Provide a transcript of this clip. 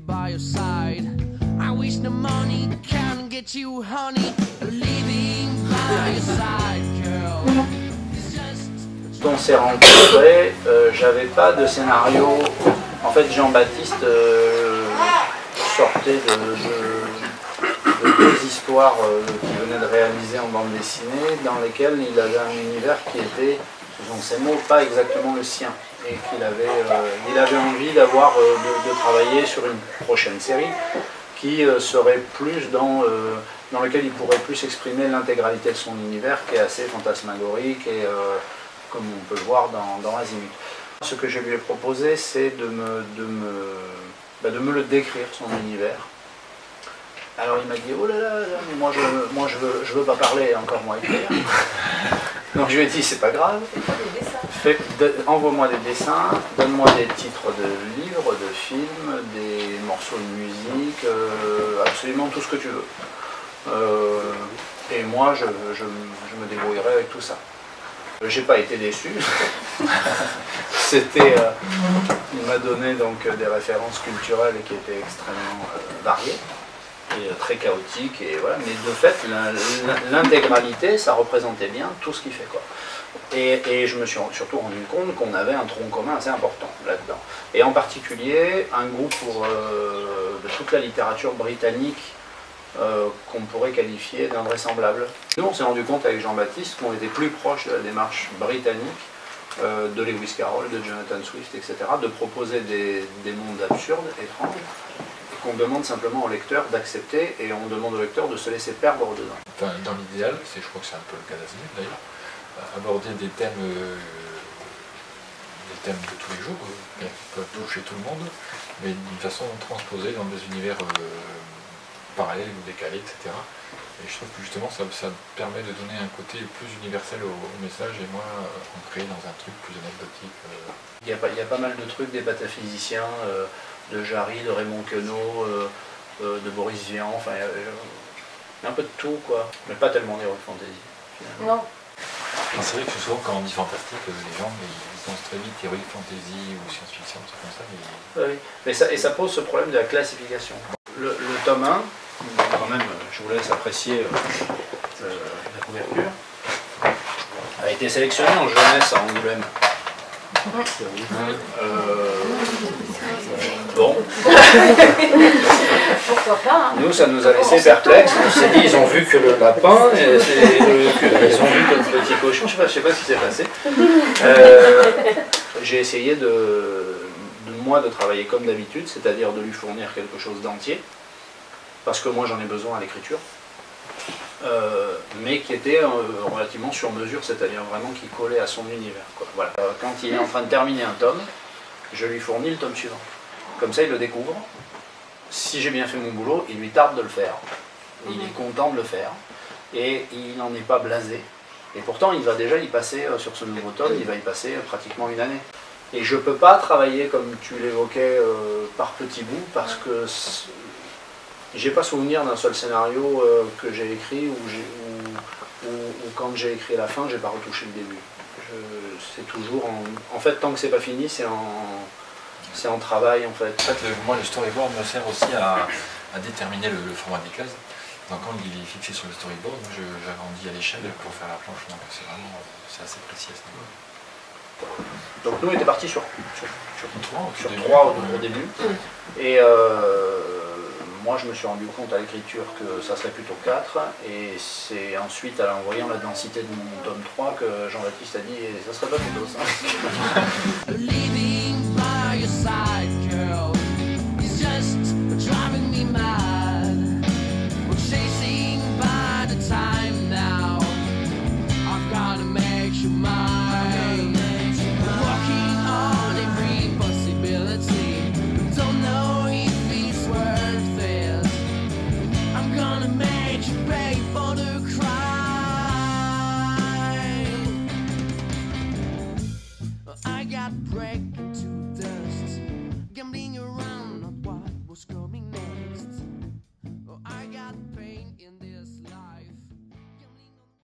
by your side. I wish the money can get you, honey, living by your side, girl. Quand on s'est rencontrés, j'avais pas de scénario. En fait, Jean-Baptiste sortait de deux histoires qu'il venait de réaliser en bande dessinée, dans lesquelles il avait un univers qui était, selon ses mots, pas exactement le sien. Et qu'il avait envie d'avoir, de travailler sur une prochaine série qui serait plus dans lequel il pourrait plus exprimer l'intégralité de son univers, qui est assez fantasmagorique et comme on peut le voir dans Azimut. Ce que je lui ai proposé, c'est de me le décrire, son univers. Alors il m'a dit, oh là là, mais moi je veux pas parler, encore moins écrire. Donc je lui ai dit, c'est pas grave, envoie-moi des dessins, donne-moi des titres de livres, de films, des morceaux de musique, absolument tout ce que tu veux. Et moi je me débrouillerai avec tout ça. J'ai pas été déçu. Il m'a donné donc des références culturelles qui étaient extrêmement variées et très chaotiques, et voilà. Mais de fait, l'intégralité, ça représentait bien tout ce qu'il fait, quoi. Et je me suis surtout rendu compte qu'on avait un tronc commun assez important là-dedans. Et en particulier, un goût pour de toute la littérature britannique qu'on pourrait qualifier d'invraisemblable. Nous, on s'est rendu compte avec Jean-Baptiste qu'on était plus proche de la démarche britannique de Lewis Carroll, de Jonathan Swift, etc., de proposer des mondes absurdes, étranges, qu'on demande simplement au lecteur d'accepter, et on demande au lecteur de se laisser perdre dedans. Enfin, dans l'idéal, je crois que c'est un peu le cas d'Azimut d'ailleurs, aborder des thèmes de tous les jours, qui peuvent toucher tout le monde, mais d'une façon transposée dans des univers parallèles ou décalés, etc. Et je trouve que justement ça permet de donner un côté plus universel au message et moins ancré dans un truc plus anecdotique. Il y a pas mal de trucs, des pataphysiciens, de Jarry, de Raymond Queneau, de Boris Vian, enfin il y a un peu de tout, quoi, mais pas tellement d'heroic fantasy finalement. Non. C'est vrai que souvent quand on dit fantastique, les gens ils pensent très vite heroic fantasy ou science-fiction, c'est comme ça. Oui, mais ça pose ce problème de la classification. Le tome 1, quand même, je vous laisse apprécier la couverture, a été sélectionné en jeunesse à Angoulême. Bon. Pourquoi pas, hein. Nous, ça nous a laissé perplexes. On s'est dit, ils ont vu que le lapin, ils ont vu que le petit cochon, je sais pas ce qui s'est passé. J'ai essayé de travailler comme d'habitude, c'est-à-dire de lui fournir quelque chose d'entier, parce que moi j'en ai besoin à l'écriture, mais qui était relativement sur mesure, c'est-à-dire vraiment qui collait à son univers, quoi. Voilà. Quand il est en train de terminer un tome, je lui fournis le tome suivant. Comme ça il le découvre. Si j'ai bien fait mon boulot, il lui tarde de le faire. Il est content de le faire, et il n'en est pas blasé. Et pourtant il va déjà y passer, sur ce nouveau tome, il va y passer pratiquement une année. Et je ne peux pas travailler, comme tu l'évoquais, par petits bouts, parce que j'ai pas souvenir d'un seul scénario que j'ai écrit ou quand j'ai écrit la fin, j'ai pas retouché le début. C'est toujours en fait, tant que c'est pas fini, c'est en travail, en fait. En fait, moi, le storyboard me sert aussi à déterminer le format des cases. Donc quand il est fixé sur le storyboard, j'agrandis à l'échelle pour faire la planche. Donc c'est assez précis à ce niveau. Donc nous on était partis sur 3 au début, et moi je me suis rendu compte à l'écriture que ça serait plutôt 4, et c'est ensuite en voyant la densité de mon tome 3 que Jean-Baptiste a dit ça serait pas plutôt ça.